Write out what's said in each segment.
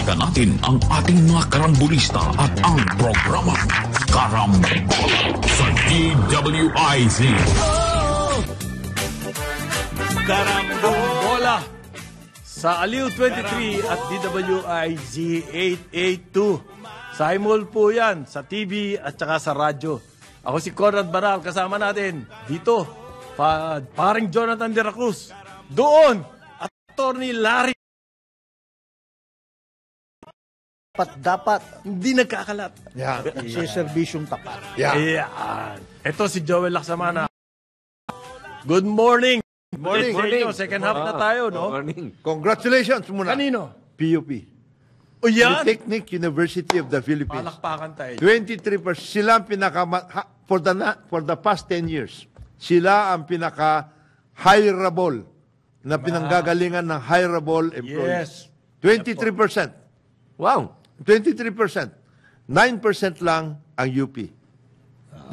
Balikan natin ang ating mga karambulista at ang programang Karambola sa DWIZ. Karambola sa Aliw 23 at DWIZ 882. Simul po yan sa TV at saka sa radyo. Ako si Conrad Baral, kasama natin dito, paring Jonathan De La Cruz. Doon, Attorney Larry. Dapat Hindi nagkakalat. yan, serbisyong tapat. Ayan. Ito si Joel Laksamana. Good morning. Good morning. Second half na tayo, no? Morning. Congratulations muna. Kanino? PUP. O yan? Polytechnic University of the Philippines. Palakpakan tayo. 23%. Sila ang for the past 10 years, sila ang pinaka-hireable na pinanggagalingan ng hireable employees. Yes. 23%. Wow. 23%. 9% lang ang UP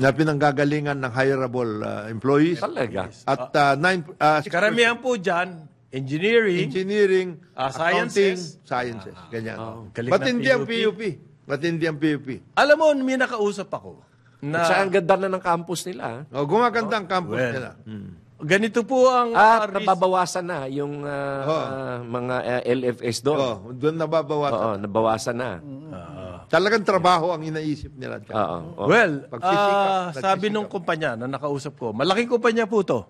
na pinanggagalingan ng hireable employees. Talaga. At 6% Karamihan po dyan, engineering, engineering, accounting, sciences. sciences. Ganyan. galing Matindi ng ang PUP. PUP. Matindi ang PUP. Alam mo, may nakausap ako na At saka ang ganda na ng campus nila. O, gumaganda ang campus well. nila. ganito po ang At risk. nababawasan na yung mga LFS doon. Oh, doon nababawasan. Oo, nabawasan na. Talagang trabaho ang inaisip nila. Oo. Well, Pagsisikap, sabi nung kumpanya na nakausap ko, malaking kumpanya po to,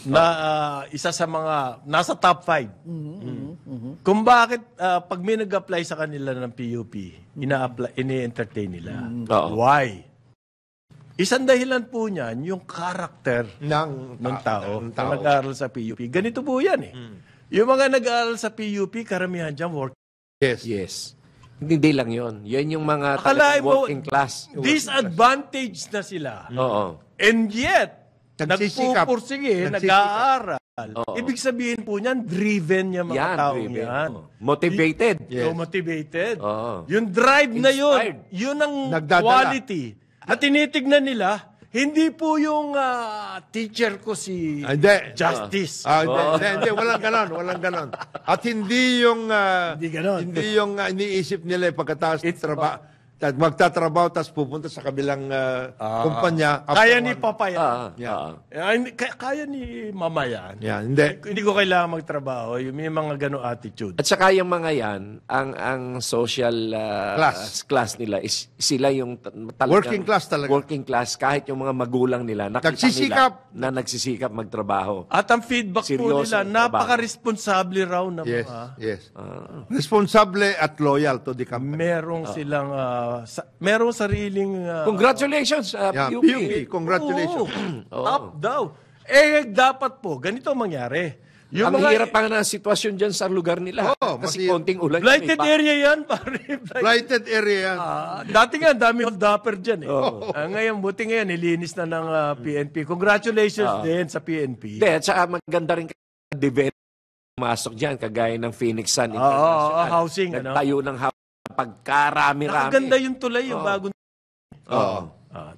na isa sa mga, nasa top 5. Kung bakit, pag may nag-apply sa kanila ng PUP, ini-entertain nila. Oo. Why? Isang dahilan po niyan, yung character ng tao na nag-aaral sa PUP. Ganito po yan eh. Yung mga nag-aaral sa PUP, karamihan dyan work. Yes. Yes. Hindi lang yon. Yan yung mga Akalain talagang mo, working class. disadvantaged na sila. Oo. And yet, Nagsisikap. nagpupursige, Nagsisikap. nag-aaral. Oo. Ibig sabihin po niyan, driven yung mga Yan, tao driven. yan. Oo. Motivated. Yes. So motivated. Oo. Yung drive na yun, Inspired. yun ang Nagdadala. quality. Na tinitignan nila, hindi po yung teacher ko si Hindi. Justice. Hindi, walang ganon. At hindi yung Hindi ganon. hindi yung iniisip nila pagkatapos magtatrabaho tapos pupunta sa kabilang kumpanya. Kaya ni Papa yan. Yeah. Kaya ni Mama yan. Yan, hindi. Hindi ko kailangan magtrabaho. Yung may mga gano'ng attitude. At saka yung mga yan, ang social class nila is sila yung talagang Working class talaga. Working class kahit yung mga magulang nila nakita Nagsisikap. nila na nagsisikap magtrabaho. At ang feedback po Seryoso nila, ang trabaho. napaka-responsable raw na Yes, mga yes. Responsable at loyal to the company. merong silang, merong sariling... Congratulations, Yeah, PUP. PUP, congratulations. Top daw. Dapat po, ganito mangyari. Yung Ang hirap pa nga ng sitwasyon dyan sa lugar nila. Oo, Kasi mahirap. konting ulan. blighted area yan, pare. Blighted area yan. Dati nga, dami hold-upper dyan eh. Ngayon, buti ngayon, nilinis na ng PNP. Congratulations din sa PNP. Hindi, at saka maganda rin develop masok dyan, kagaya ng Phoenix Sun International. housing, ano? Nagtayo ng housing pagkarami-rami. Nakaganda yung tulay, yung bagong... Oo.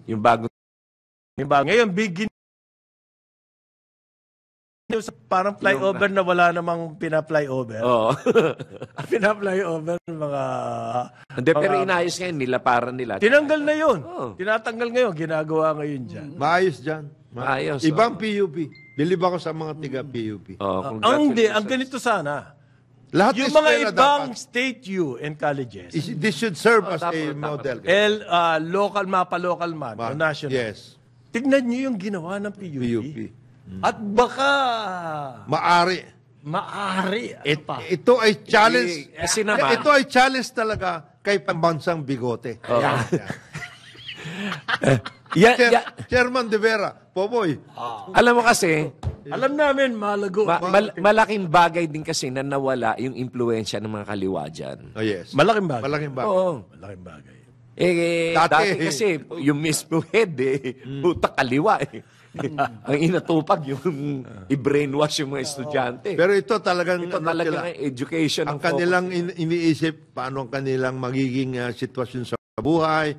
Yung bagong Ngayon, big parang flyover na wala namang pina-flyover. Oo. Pina-flyover mga... Hindi, pero inayos ngayon nila para nila. Tinanggal na yun. Oo. Tinatanggal ngayon. Ginagawa ngayon dyan. Maayos dyan. Maayos, Ibang PUP. Bilib ako sa mga tiga-PUP. Oh, Ang ganito sana. Lahat Yung ng mga eskwela ibang dapat, state U and colleges, this should serve as a dapat. model. local man, o national. Yes. Tignan nyo yung ginawa ng PUP. PUP. At baka Maari. maari. Ito ay challenge. Kasi naman, Ito ay challenge talaga kay pambansang bigote. Ayan. Chairman De Vera, Popoy. alam mo kasi, Alam namin, malago. malaking bagay din kasi na nawala yung impluensya ng mga kaliwa dyan. Oh, yes. Malaking bagay. Malaking bagay. Oo. Malaking bagay. Dati kasi, yung mismo head, puta kaliwa Ang inatupag yung i-brainwash yung mga estudyante. Pero ito talagang Ito talaga education. ang kanilang iniisip paano ang kanilang magiging sitwasyon sa buhay.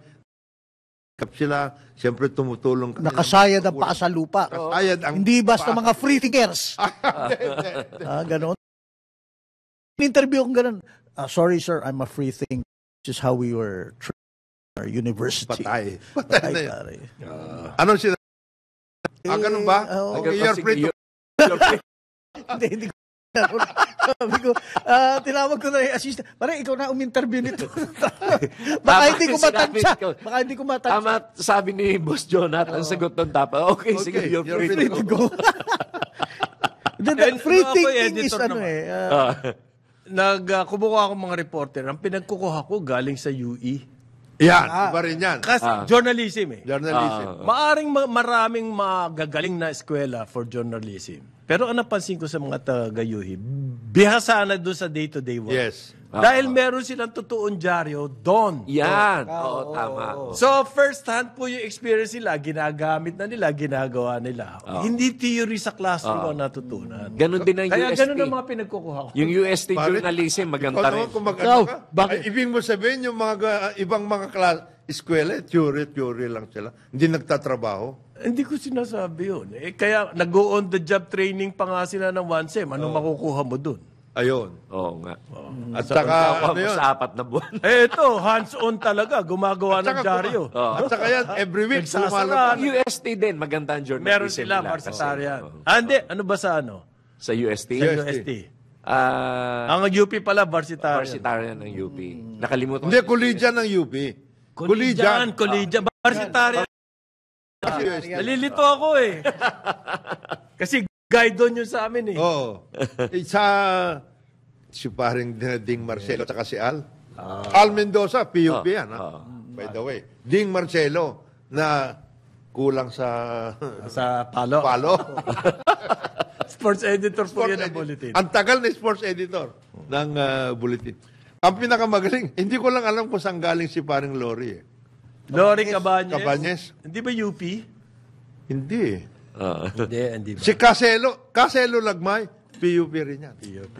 Sila, siyempre tumutulong. Nakasayad ang paa sa lupa. Nakasayad ang Hindi basta mga free thinkers. Ganon. Interview kong ganon. sorry sir, I'm a free thinker. This is how we were trained in our university. Patay. Patay na yan. Pare. Anong sila? Ganun ba? Okay, you're free to... Hindi ko. Sabi ko, tinawag ko na yung assistant. Pare, ikaw na uminterview nito. Baka hindi ko matansya. Baka hindi ko matansya. Tama, sabi ni Boss Jonathan, ang sagot ng tapa. Okay, sige, you're free to go. Free thinking is ano kumukuha ako mga reporter. Ang pinagkukuha ko galing sa UE. Yan, iba rin yan. Kasi journalism Journalism. Maaring maraming magagaling na eskwela for journalism. Pero ang napansin ko sa mga taga-UHI, bihasa na doon sa day-to-day work. Yes. Dahil meron silang totoong dyaryo doon. Yan. Oo, tama. So, first hand po yung experience nila, ginagamit na nila, ginagawa nila. Hindi theory sa classroom ang natutunan. Ganon din ang Kaya UST. ganun ang mga pinagkukuha ko. Yung UST journalism, maganda rin. Kung mag-ano ka, ibig mo sabihin yung mga ibang mga eskwela, theory lang sila. Hindi nagtatrabaho. Hindi ko sinasabi yun. Kaya nag-on-the-job training pa nga sila ng 1 sem. Anong makukuha mo dun? Ayun. Oo nga. At saka, Ano yun? sa 4 na buwan. Ito, hands-on talaga. Gumagawa ng dyaryo. At saka yan, every week, Nagsasara. lumalabas. UST din, maganda ang journalism. Meron sila, nila kasi. varsitarian. Hindi. Ano ba sa ano? Sa UST? Sa UST. Ah, Ang UP pala, varsitarian. varsitarian ng UP. Nakalimutan Hindi, ko. collegian ng UP. Collegian. Varsitarian. Nalilito ako eh. Kasi guide doon yun sa amin eh. Oo. Si paring Ding Marcelo at si Al. Al Mendoza, PUP yan. By the way. Ding Marcelo na kulang sa Sa palo. palo. Sports editor po Sports yan ng editor. bulletin. Ang tagal na sports editor ng bulletin. Ang pinakamagaling, hindi ko lang alam kung saan galing si paring Lori eh. Lori Cabañez. Cabañez? Hindi ba UP? Hindi eh. Hindi ba? Si Caselo Lagmay, PUP rin yan. UP.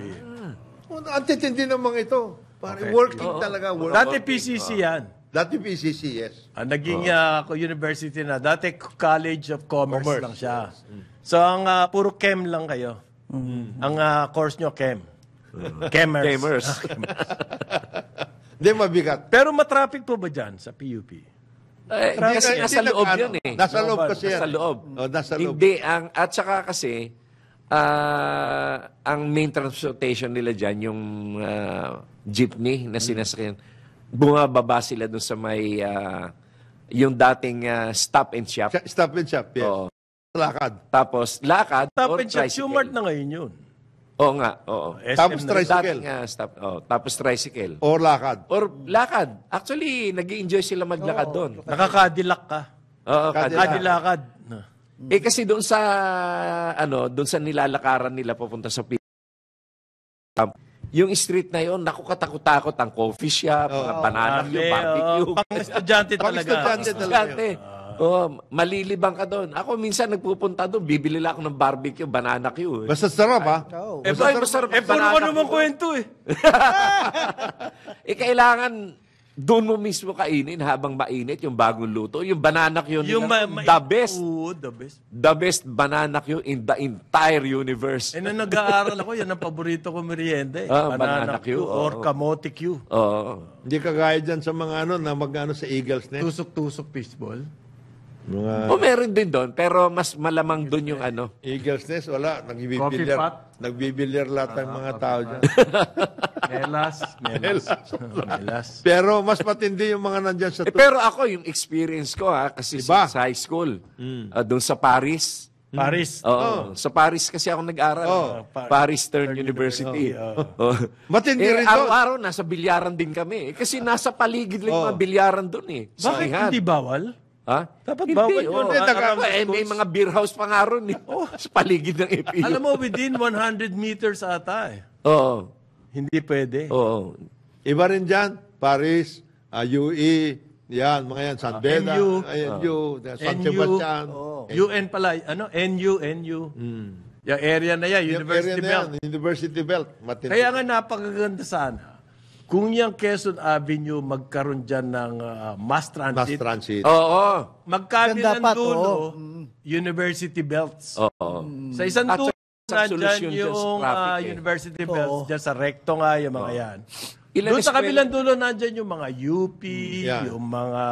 Ang titindi naman ito. Working talaga. Dati PCC yan. Dati PCC, yes. Naging university na. Dati College of Commerce lang siya. So, ang puro chem lang kayo. Ang course nyo, chem. Chemers. Hindi mabigat. Pero matraffic po ba dyan sa PUP? Kasi nasa loob yun eh. Nasa loob kasi yan. Nasa loob. Nasa loob. Hindi, at saka kasi, ang main transportation nila dyan, yung jeepney na sinasakyan, bumababa sila dun sa may, yung dating stop and shop. Stop and shop, yes. Oo. Lakad. Tapos, lakad Stop or and shop, tricycle. Sumart na ngayon yun. Oo nga, oo. SM Tapos na- tricycle. Dating stop, tapos tricycle. Or lakad. Or lakad. Actually, nag-i-enjoy sila maglakad doon. Nakakadilak ka. Oo, Kadilakad. kasi doon sa doon sa nilalakaran nila papunta sa yung street na yon, naku katakot-takot ang coffee shop, mga banana yung barbecue. Pang-estudyante talaga. Pang-estudyante talaga. Estudyante. Malilibang ka doon. Ako minsan nagpupunta doon, bibili lang ako ng barbecue, banana Q. Basta sarap, ha? Masarap ang puro banana ko naman Q. kwento eh. Kailangan doon mo mismo kainin habang mainit yung bagong luto. Yung banana Q Yung nila, the best. Oo, the best. The best banana Q in the entire universe. Nung nag-aaral ako, yan ang paborito ko merienda eh. Banana Q, or oo. kamote Q. Oo. Hindi kagaya dyan sa mga na mag-ano sa Eagles Nest. Tusok-tusok fishball. Mga O meron din doon, pero mas malamang doon yung Eagles Nest, wala. Coffee Nagbibilyar. pot? Nagbibilyar lahat ng mga tao dyan. Melas. Pero mas matindi yung mga nandyan sa pero ako, yung experience ko kasi Iba. sa high school, doon sa Paris. Paris. Oo. Sa Paris kasi ako nag-aral. Paris Stern University. Matindi rin doon. Araw-araw, nasa bilyaran din kami. Kasi nasa paligid lang yung mga bilyaran doon eh. Bakit Sabihan. hindi bawal? Ha? Dapat Hindi, bawal yun. May mga beer house pa nga ron eh. Sa paligid ng EPU. Alam mo, within 100 meters ata eh. Oo. Hindi pwede. Oo. Iba rin dyan. Paris, UE, yan, mga yan. San Beda, NU. NU, San Sebastian. UN pala. NU. Yung area na yan, Yung University area na Belt. yan, University Belt. Matindi. Kaya nga napakaganda sana. Kung yung Quezon Avenue magkaroon dyan ng mass Mass transit, transit. Oo. magkabilang Dapat, dulo, University Belts. Oo. Sa isang At dulo, isang solusyon dyan sa yung traffic. University Belts, dyan sa recto nga yung mga yan. Ilan Doon sa eskwela- kabilang dulo nandyan yung mga UP, Yeah. yung mga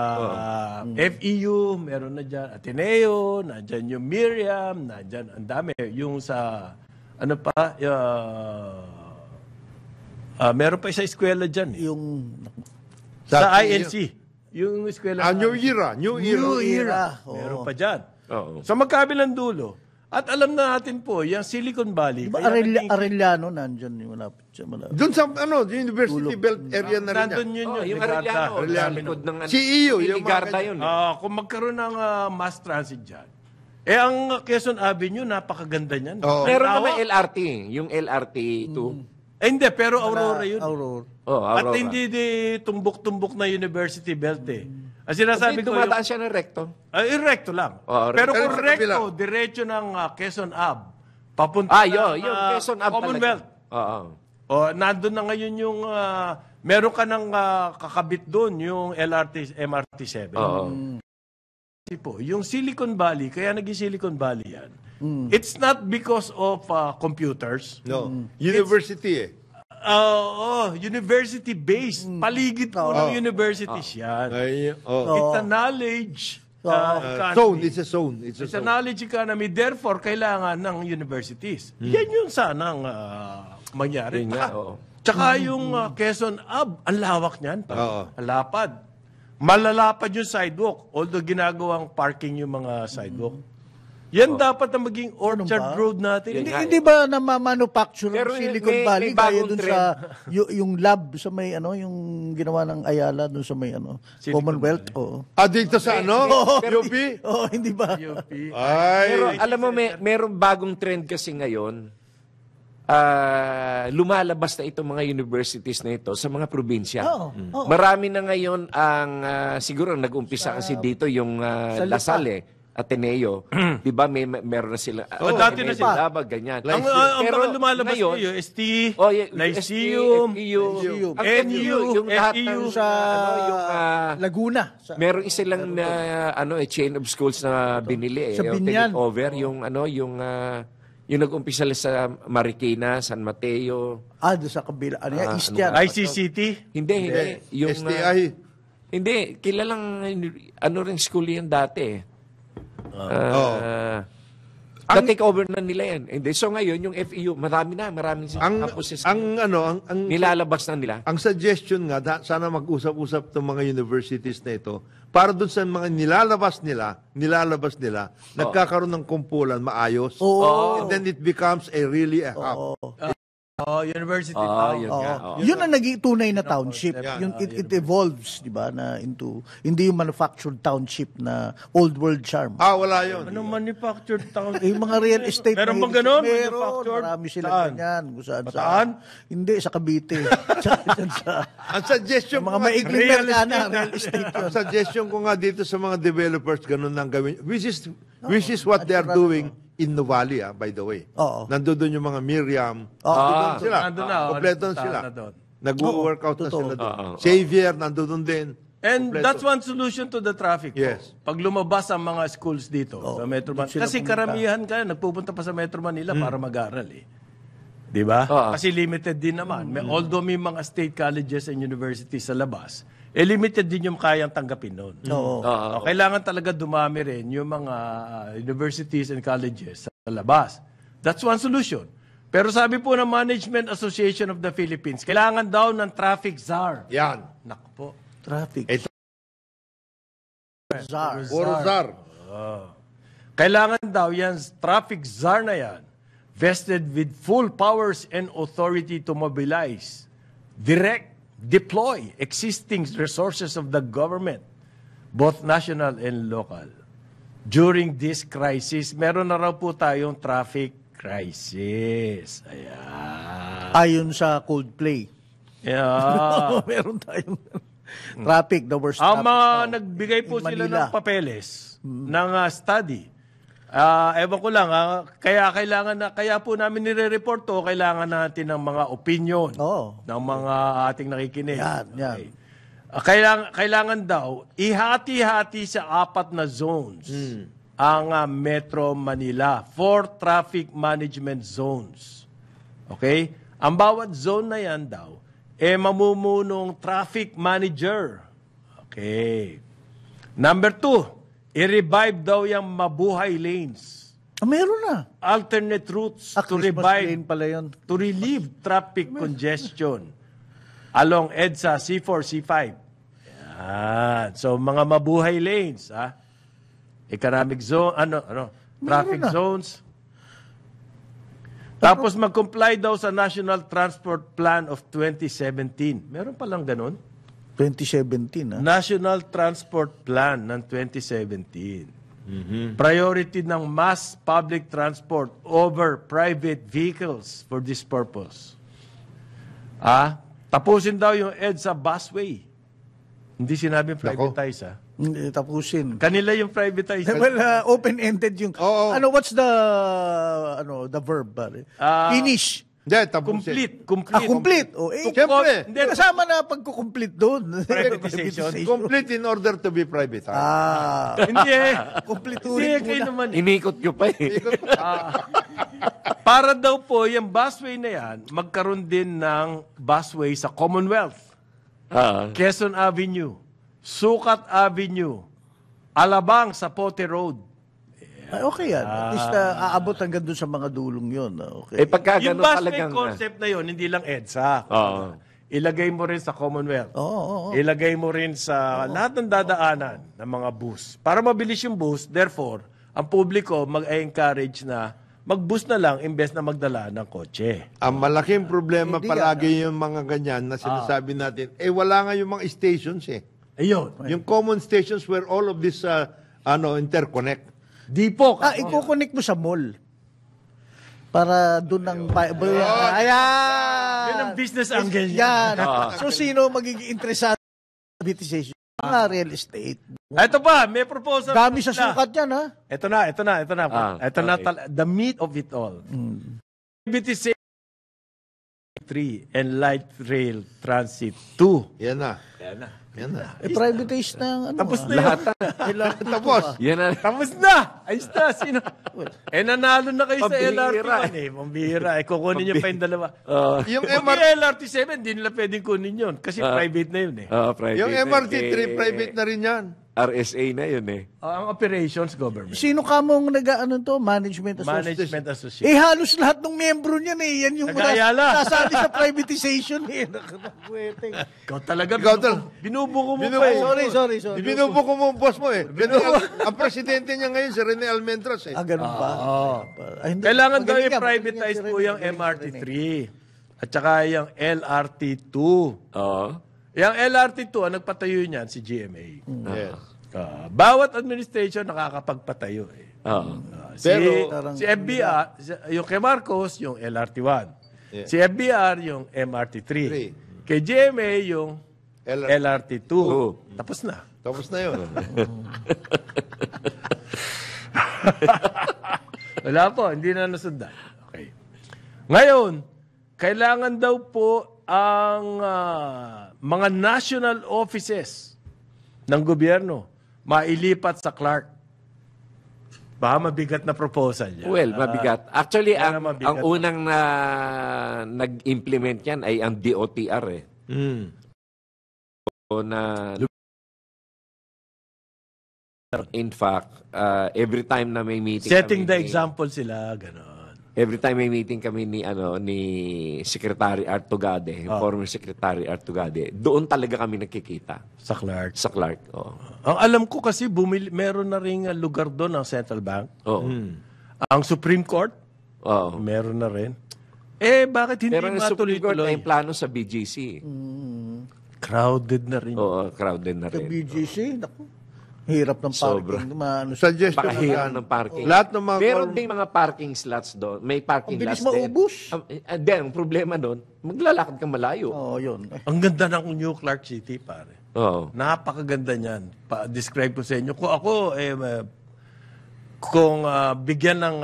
FEU, meron na dyan, Ateneo, nandyan yung Miriam, nandyan, ang dami. Yung sa, ano pa, meron pa isa eskwela dyan. Yung Sa INC. Yung eskwela. New Era. New Era. New Era. Meron pa dyan. Oo. Sa magkabilang dulo. At alam na natin po, yung Silicon Valley. Diba kaya naging- Arellano nandyan yung malapit siya. Malapit. Doon sa, University Belt area na rin Nandun yan. yun Oh, yung Ligarda. Arellano, sa likod ng CEO, yung mga Ligarda ganyan. yun. Kung magkaroon ng mass transit dyan, ang Quezon Avenue, napakaganda niyan. Oo. Meron Tawa. naman LRT, yung LRT 2. Hindi, pero Aurora yun. Aurora. Oh, At Aurora. hindi tumbok-tumbok na University Belt eh. Ang sinasabi ko, dumadaan siya ng recto. recto lang. Oh, pero recto. kung Pero sa kabila. recto, diretso ng Quezon Ave, papunta Yung Quezon Ave Commonwealth. Oo. Nandun na ngayon yung, meron ka ng kakabit doon, yung MRT7. Oo. Kasi po, yung Silicon Valley, kaya naging Silicon Valley yan, it's not because of computers. No. University eh. University-based. Paligid po ng universities yan. Ay, It's a knowledge economy. zone. It's a zone. It's a It's a zone. knowledge economy. Therefore, kailangan ng universities. Yan yung sanang mangyari. Yun nga, oo. Tsaka yung Quezon Ave, ang lawak niyan. Oo. Ang lapad. Malalapad yung sidewalk. Although ginagawang parking yung mga sidewalk. Yan dapat na maging Orchard Road natin. Hindi ba na-manufacture Pero ng Silicon may Valley gaya bagong dun sa yung lab sa may yung ginawa ng Ayala dun sa may Commonwealth? Oo. Dito sa UP? Oh, hindi ba? UP. Ay. Pero alam mo, merong bagong trend kasi ngayon. Lumalabas na itong mga universities na ito sa mga probinsya. Oo. Marami na ngayon ang, siguro nag-umpisa kasi dito yung Lasal Ateneo. Di ba meron na sila. dati na sila. Davao, ganyan. Ang Pero mga lumalabas ngayon, ngayon, ST, Lyceum, Lyceum, ang NU, yung lahat FEU, ng Sa yung Laguna. meron isilang chain of schools na binili Sa Binyan. take over yung yung nag-umpisa sa Marikina, San Mateo. Doon sa kabila. East yan. ICCT. Hindi. Yung STI. hindi, kilalang rin school yan dati. Na-take over na nila yan. Hindi. So ngayon, yung FEU, maraming campuses. Ang Nilalabas na nila. Ang suggestion nga, sana mag-usap-usap itong mga universities na ito para doon sa mga nilalabas nila, nagkakaroon ng kumpulan, maayos. Oo. And then it becomes really a hub. University Yun nga. Yun ang naging tunay na township. Yung it evolves, di ba, na into hindi yung manufactured township na old world charm. Wala yun. Anong manufactured town? Yung mga real estate. Meron na- bang ganon? Meron. Manufactured? Marami sila Saan? ganyan. Kung saan, Bataan? Hindi, sa Cavite. Tsaka dyan sa Ang suggestion mga ko nga, maikling merkana, real estate yun. ang suggestion ko nga dito sa mga developers, ganun lang gawin. Which is what they are doing in Nuvali, by the way. Oo. Nandoon yung mga Miriam. Nandoon sila. Nandun na, Kompleto na sila. na doon. Nag-workout na totoo. sila doon. Xavier, nandoon din. And Kompleto. that's one solution to the traffic. Yes. Pag lumabas ang mga schools dito sa Metro Manila. Kasi karamihan nagpupunta pa sa Metro Manila para mag-aral eh. Di ba? Kasi limited din naman. Although may mga state colleges and universities sa labas, limited din yung kayang tanggapin noon. Oo. Kailangan talaga dumami rin yung mga universities and colleges sa labas. That's one solution. Pero sabi po ng Management Association of the Philippines, kailangan daw ng traffic czar. Yan. Naku po. Traffic. Ito. Czar. Orozar. Kailangan daw yan, traffic czar na yan, vested with full powers and authority to mobilize, direct, deploy existing resources of the government, both national and local. During this crisis, meron na raw po tayong traffic crisis. Ayan. Ayon sa Coldplay. Yeah. Meron tayong traffic, the worst Ang traffic mga now nagbigay po in sila Manila. ng papeles ng study. Ewan ko lang, kaya po namin nire-report to, kailangan natin ng mga opinion Oo. ng mga ating nakikinig. Yan. Kailangan daw, ihati-hati sa 4 na zones ang Metro Manila. 4 traffic management zones. Okay? Ang bawat zone na yan daw, mamumunong traffic manager. Okay. Number 2, i-revive daw yung mabuhay lanes. Meron na. Alternate routes to Christmas revive, lane pala yun. to relieve traffic congestion along EDSA, C4, C5. Yan. So, mga mabuhay lanes, economic zone, traffic zones. Tapos mag-comply daw sa National Transport Plan of 2017. Meron palang ganun? 2017, National Transport Plan ng 2017. Priority ng mass public transport over private vehicles for this purpose. Tapusin daw yung EDSA busway. Hindi sinabing privatize, Hindi, tapusin. Kanila yung privatize. Well, open-ended yung... Oo. What's the verb? Pare? Finish. Hindi, tapusin. Complete. Complete. Siyempre. Hindi, kasama na pagkukomplete doon. Privatization. Complete in order to be privatized. Hindi Complete Hindi, kayo naman. Inikot nyo pa eh. Para daw po, yung busway na yan, magkaroon din ng busway sa Commonwealth. Quezon Avenue, Sukat Avenue, Alabang sa Pote Road. Ay, okay yan. At least aabot hanggang doon sa mga dulong yun. Okay. Pagka Yung ganun busway talagang... concept na yun, hindi lang EDSA. Ilagay mo rin sa Commonwealth. Ilagay mo rin sa lahat ng dadaanan ng mga bus. Para mabilis yung bus, therefore, ang publiko mag-encourage na mag-bus na lang imbes na magdala ng kotse. Ang malaking problema palagi yung mga ganyan na sinasabi natin, wala nga yung mga stations Ayun. Yung common stations where all of this interconnect. Di po. Iko-connect mo sa mall. Para doon ng... Ayan! Yan ang business angle niya. Yan. So, sino magiging interesado sa privatization? Mga real estate. Ito pa, may proposal. Dami sa sukat yan, ha? Ito na. The meat of it all. Privatization 3 and light rail transit 2. Yan na. Privatize na Tapos na Lahat yun. Tapos. Yan na. Tapos na! Ayos na. Sino? Nanalo na kayo sa Pambihira LRT1 Pambihira. Kukunin niyo pa yung dalawa. Yung Yung LRT7, hindi nila pwedeng kunin yun. Kasi private na yun Private Yung MRT3, private na rin yan. RSA na yun eh. Ang operations, government. Sino ka mong Management Association? Management Association. Halos lahat ng membro niyan Yan yung Nag-aayala. nasali sa privatization Ikaw talaga, Ikaw talaga. binubuko mo Binubuko. pa eh. Sorry. Binubuko mo ang boss mo ang presidente niya ngayon, si Rene Almendras Ganun ba? Kailangan daw i-privatize po yung MRT3 at saka yung LRT2. Yung LRT2, ang nagpatayo niyan, si GMA. Yes. Bawat administration nakakapagpatayo si FBR, yung kay Marcos, yung LRT1. Yeah. Si FBR, yung MRT3. Kay GMA, yung LRT2. Tapos na. Tapos na yun. Wala po, hindi na nasundan. Okay. Ngayon, kailangan daw po ang mga national offices ng gobyerno mailipat sa Clark. Baka mabigat na proposal yan. Well, mabigat. Actually, ang mabigat. unang nag-implement yan ay ang DOTR eh. So, in fact, every time na may meeting Setting kami the example sila, gano'n. Every time may meeting kami ni Secretary Art Tugade, former Secretary Art Tugade, doon talaga kami nakikita Sa Clark. sa Clark. Ang alam ko kasi, meron na ring lugar doon ang Central Bank. Ang Supreme Court, meron na rin. Bakit hindi Pero ang Supreme Court matuloy-tuloy? ay plano sa BGC. Crowded na rin. Crowded na Sa rin. BGC, naku. Hirap ng Sobra. parking. Suggestion Pakahirap yan. ng parking. Lahat ng mga Meron ding mga parking slots doon. May parking Ang bilis lots din. maubos. Then, ang problema doon, maglalakad kang malayo. Yun. Ang ganda ng New Clark City, pare. Napakaganda niyan. Describe ko sa inyo. Kung ako, bigyan ng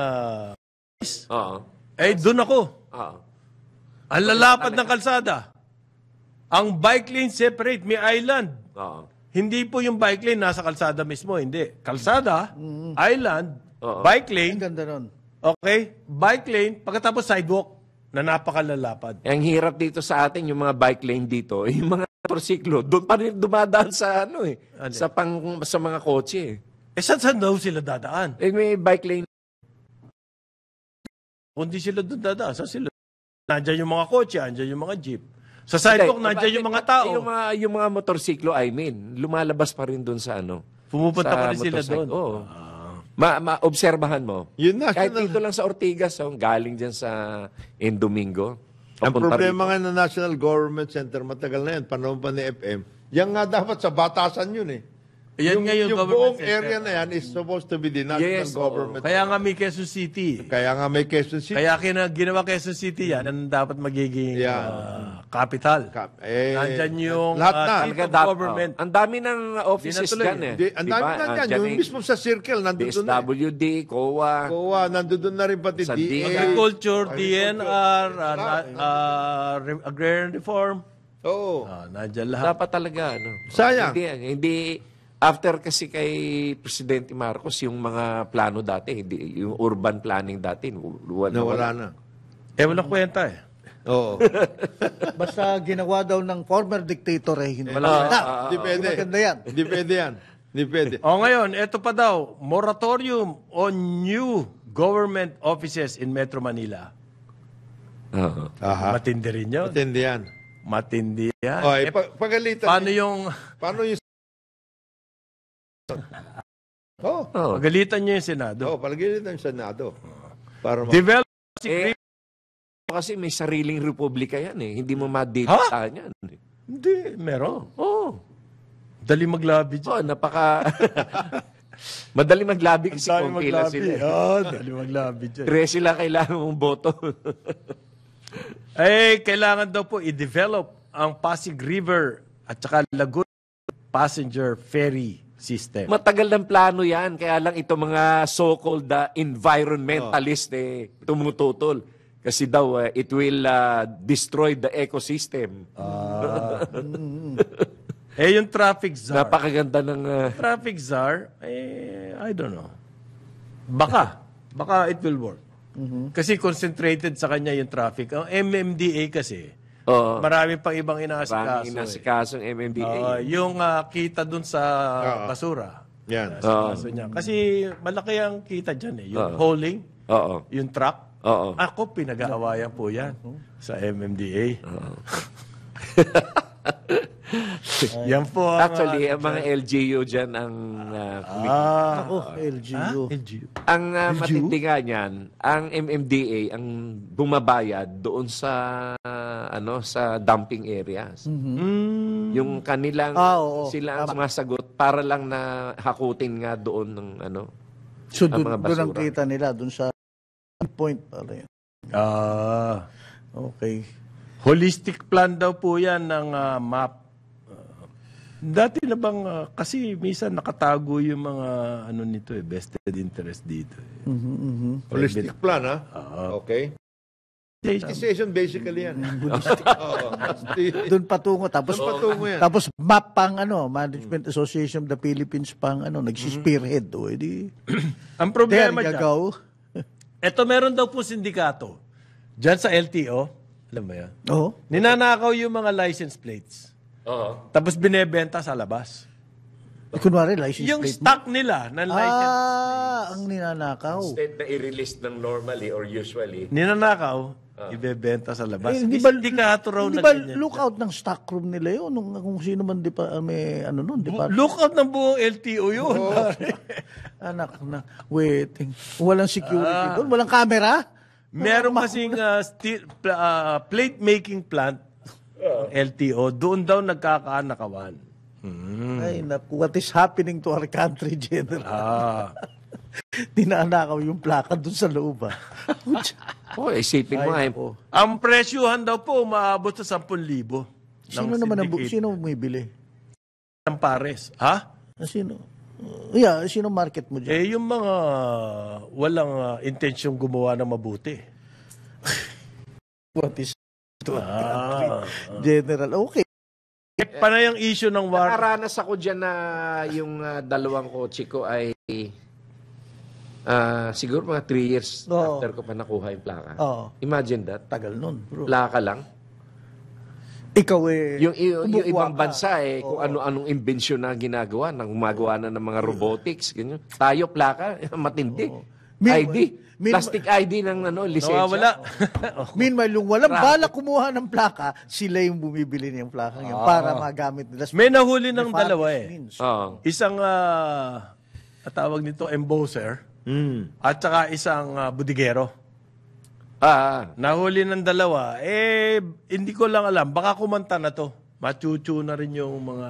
doon ako. Ang lalapad ng kalsada. Ang bike lane separate, may island. hindi po yung bike lane nasa kalsada mismo, hindi. Kalsada, island, Oo. bike Ang lane, ganda nun. okay, bike lane, pagkatapos sidewalk na napakalalapad. Ang hirap dito sa atin, yung mga bike lane dito, yung mga motorsiklo, doon pa rin dumadaan sa sa mga kotse. Saan daw sila dadaan? May bike lane. Kung di sila doon dadaan, saan sila? Nandiyan yung mga kotse, nandiyan yung mga jeep. Sa sidewalk, nandiyan yung mga tao. Yung mga motorsiklo, lumalabas pa rin doon sa Pumupunta sa pa rin sila motorcycle. doon. Oo. Maobserbahan mo. Yun na, Kahit yun na. dito lang sa Ortigas, galing dyan sa Indomingo. Ang papunta problema rito. nga ng National Government Center, matagal na yan, panahon pa ni FM, yan nga dapat sa batasan yun eh. Yan nga yung government buong center. area na yan is supposed to be the National Yes, Government. Kaya nga may Quezon City. Kaya nga may Quezon City. Kaya ginawa Quezon City yan, ang dapat magiging capital. Nandyan yung lahat na. seat Talaga of dapat, government. ang dami ng offices Di na tuloy, dyan eh. Ang dami Diba? na yan. Dyan Yung eh. mismo sa circle, nandun na. DSWD, COA. Kuha, nandun na rin pati Sa DA. Agriculture, DNR, Agrarian Reform. Oo. Nandyan lahat. Dapat talaga, Sayang. Hindi, after kasi kay Presidente Marcos, yung mga plano dati, yung urban planning dati, Nawala na. Walang kwenta eh. Oo. Basta ginawa daw ng former dictator hindi maganda. Depende. Maganda yan. Depende yan. Depende. Ngayon, eto pa daw, moratorium on new government offices in Metro Manila. Oo. Aha. Matindi rin yun. Matindi yan. Matindi yan. Okay, pagalitan. Paano yung... Paano yung... Oh. Oo. Pagalitan niyo yung Senado. Pagalitan yung Senado. Para Develop Kasi may sariling republika yan eh. Hindi mo madidiktahan yan. Hindi, meron. Oo. Dali maglabi dyan. Madali maglabi kasi Dali kung kailan maglabi. sila. Dali maglabi dyan. 13 sila kailangan mong boto. Kailangan daw po i-develop ang Pasig River at saka Laguna passenger ferry system. Matagal ng plano yan. Kaya lang ito mga so-called environmentalist tumututol. Kasi daw, it will destroy the ecosystem. Yung traffic czar. Napakaganda ng... Traffic czar, I don't know. Baka it will work. Kasi concentrated sa kanya yung traffic. Ang MMDA kasi, Oo. marami pang ibang inaasikaso. Parang inasikasong MMDA. Yung kita dun sa basura. Yan. Kaso niya. Kasi malaki ang kita dyan eh. Yung hauling, Oo. yung truck. Oo. Ako, pinag-aawayan po yan sa MMDA. Yan po ang... Actually, ang mga LGU dyan ang... Ako, LGU. LGU. ang matindi nga niyan, ang MMDA ang bumabayad doon sa sa dumping areas. Yung kanilang Oo. sila ang sumasagot para lang na hakutin nga doon ng So, ang mga doon ang basura. kita nila, doon sa point pala yun. Okay. Holistic plan daw po yan ng map. Dati na bang, kasi minsan nakatago yung mga nito vested interest dito. Holistic plan, ha? Okay. Station basically yan. Oo. Doon patungo. Tapos, patungo yan. tapos map pang Management Association of the Philippines pang nag-spearhead. Ang problema There you dyan, go. eto meron daw po sindikato. Diyan sa LTO, alam mo yan, Oo. ninanakaw yung mga license plates. Oo. Tapos binebenta sa labas. Kunwari, license Yung plate mo. stock nila ng license, Ang ninanakaw. Instead na i-release ng normally or usually, ninanakaw, ibebenta sa labas. Hindi Sindikato raw hindi na ba ganyan. lookout ng stockroom nila yun? Kung sino man may di pa? Lookout ng buong LTO yun. Anak na, waiting. Walang security doon? Walang camera? Meron kasing plate making plant, LTO, doon daw nagkakaanakawan. Ay, naku, what is happening to our country, General? Tinanakaw yung plaka doon sa loob, isipin mo Ay, ay, naku. Ang presyuhan daw po umaabot sa 10,000. Sino naman sino bumibili? Ng pares. Ha? Sino? Sino market mo dyan? Yung mga walang intensyong gumawa ng mabuti. What is General? Okay. Panay ang issue ng war. Nakaranas ako dyan na yung dalawang kotse ko ay siguro mga 3 years Oo. after ko pa nakuha yung plaka. Oo. Imagine that. Tagal nun, bro. Plaka lang. Ikaw eh. Yung kumukuha ibang ka. bansa kung ano-anong imbensyon na ginagawa, nang gumagawa na ng mga robotics, ganyan. Tayo, plaka, matindi. ID. Plastic ID ng lisensya. Nawawala. Meanwhile, yung walang balak kumuha ng plaka, sila yung bumibili niyang plaka yan para magamit nila. May nahuli ng dalawa means. Oo. Isang, tawag nito, embosser. At saka isang budigero. Nahuli ng dalawa. Hindi ko lang alam. Baka kumanta na to. Machuchu na rin yung mga...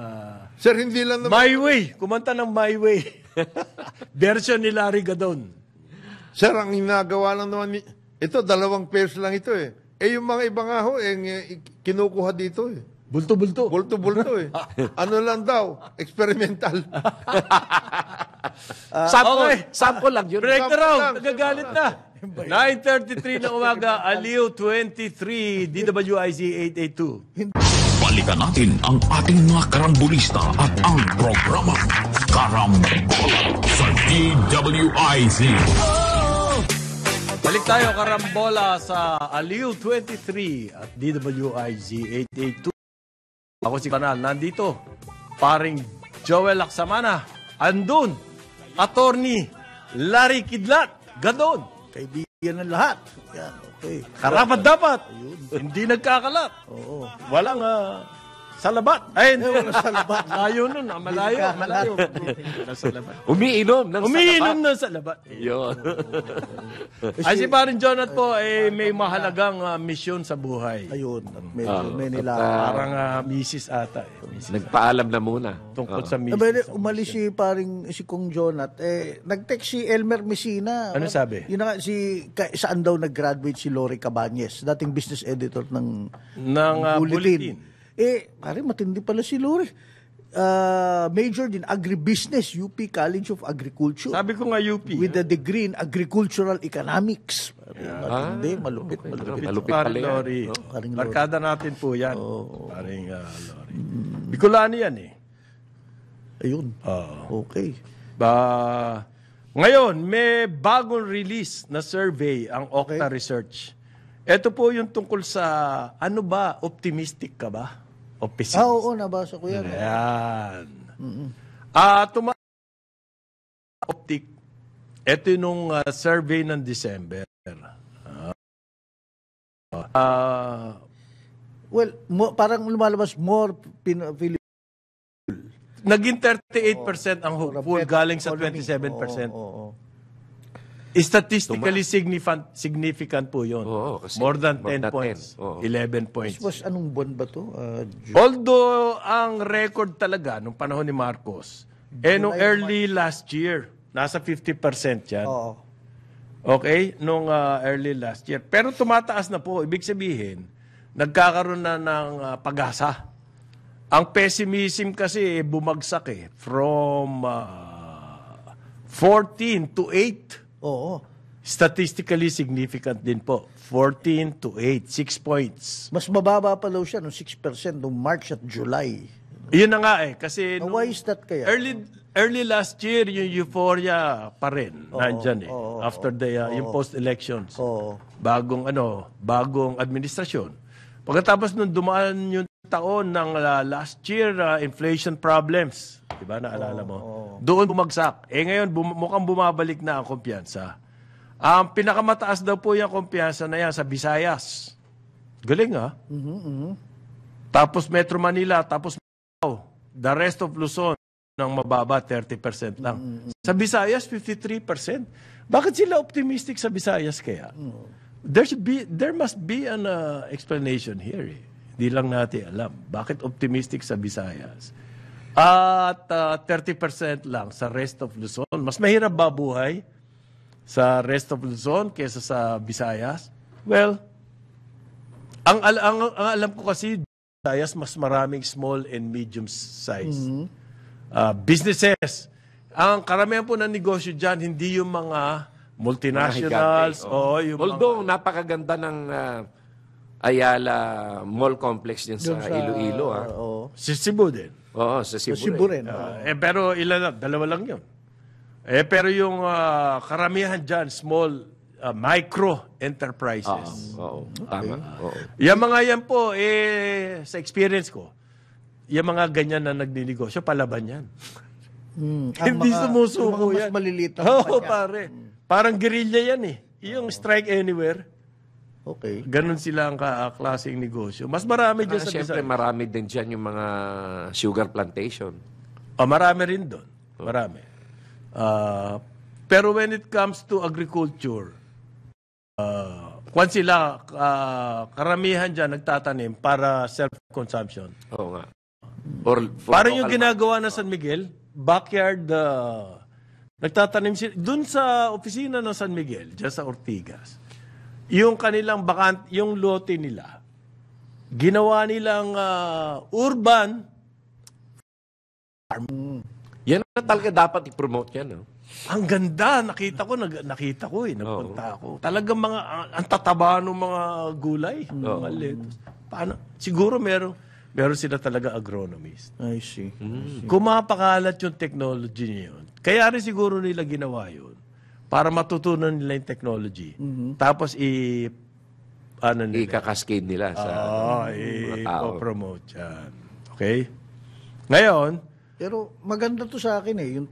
Sir, hindi lang naman. My Way. Kumanta ng My Way. Version ni Larry Gadon. Sir, ang ginagawa lang naman, ito, 2 pairs lang ito eh. Yung mga iba nga ho, kinukuha dito eh. Bulto-bulto. Bulto-bulto eh. Ano lang daw, experimental. Sample lang yun. Break the Sample round. lang. Nagagalit na. 9:33 ng umaga, Aliw 23, DWIZ 882. Balikan natin ang ating mga karambulista at ang programang Karambola sa DWIZ. Balik tayo, karambola sa Aliw 23 at DWIZ 882. Ako si Kanal, nandito. Paring Joel Laksamana, andun. Attorney Larry Kidlat, Gadon. Kaibigan ng lahat. Yan, okay. Karapat dapat. Hindi nagkakalat. Oo. Walang salabat. Ay, hindi. Walang salabat. Malayo nun. Malayo. Malayo. Umiinom ng Umiinom ng salabat. Yun. Ay, si Parin Jonat po, may mahalagang misyon sa buhay. Ayun. Medyo may nila. Parang misis ata. Misis. Nagpaalam na muna. Tungkol sa misis. Umalis si Kong Jonat. Nag-text si Elmer Messina. Ano sabi? Yun na nga, saan daw nag-graduate si Lori Cabañez, dating business editor ng Bulletin. Pare, matindi pala si Lori. Major din, agribusiness, UP College of Agriculture. Sabi ko nga UP. With a degree in agricultural economics. Matindi, malupit. Malupit Paring pala yan. Lori. Paring Lori. Barkada natin po yan. Paring Lori. Bicolano yan eh. Ayun. Okay. Ngayon, may bagong release na survey ang Okta Research. Ito po yung tungkol sa, ano ba, optimistic ka ba? Optimistic. Oo, nabasa ko yan. Ayan. Optic. Ito yung survey ng December. Well, parang lumalabas more Naging 38% ang hopeful, galing sa 27%. Statistically significant po yun. Oo, kasi more than more 10 than points. 10. Oo. 11 points. was anong buwan ba to? Although, ang record talaga nung panahon ni Marcos, nung early last year, nasa 50% yan. Oo. Okay? Nung early last year. Pero tumataas na po. Ibig sabihin, nagkakaroon na ng pag-asa. Ang pessimism kasi bumagsak from 14 to 8. Oo. Statistically significant din po. 14 to 8, 6 points. Mas mababa pa daw siya, 6% noong March at July. Yun na nga kasi. Why is that kaya? Early last year, yung euphoria pa rin. Nandyan after yung post-elections. Bagong administrasyon. Pagkatapos nung dumaan yung taon ng last year, inflation problems. Diba, naalala mo? Doon bumagsak. Ngayon, mukhang bumabalik na ang kumpiyansa. Ang pinakamataas daw po yung kumpiyansa na yan sa Visayas. Galing, ha? Tapos Metro Manila, tapos the rest of Luzon, ng mababa, 30% lang. Sa Visayas, 53%. Bakit sila optimistic sa Visayas kaya? There must be an explanation here. Hindi lang natin alam. Bakit optimistic sa Visayas? At 30% lang sa rest of Luzon. Mas mahirap ba buhay sa rest of Luzon kaysa sa Visayas? Well, ang alam ko kasi, Visayas mas maraming small and medium size businesses. Ang karamihan po ng negosyo dyan, hindi yung mga multinationals. Although, napakaganda ng Ayala Mall Complex din sa Iloilo. Si Cebu din. Oo, sa Sa Cebu. Cebu rin. Pero ilan lang, dalawa lang yun. Pero yung karamihan dyan, small, micro enterprises. Oo, tama. Oo. Yung mga yan po, sa experience ko, yung mga ganyan na nagninegosyo, palaban yan. Hindi sumusuko yung mga yan. mas maliliit na Oo, kumpanya. pare. Parang guerrilla yan eh. Yung strike anywhere, Okay. ganun sila ang klaseng negosyo. Mas marami dyan sa Siyempre, Visayas. marami din dyan yung mga sugar plantation. Marami rin doon. Marami. Pero when it comes to agriculture, kung sila, karamihan dyan nagtatanim para self-consumption. Oo nga. For Parang yung local ginagawa na San Miguel, backyard, nagtatanim sila. Doon sa opisina ng San Miguel, dyan sa Ortigas, yung kanilang yung lote nila, ginawa nilang urban. Yan na talaga dapat i-promote yan. No? Ang ganda, nakita ko nagpunta ako. Talagang ang tataba ng mga gulay, mga lettuce. Paano? Siguro meron sila talaga agronomist. I see. Kung mapakalat yung technology niya yun, kaya rin siguro nila ginawa yun para matutunan nila yung technology. Tapos nila. I-cascade nila sa mga tao. I-promote yan. Okay? Ngayon, Pero maganda to sa akin yung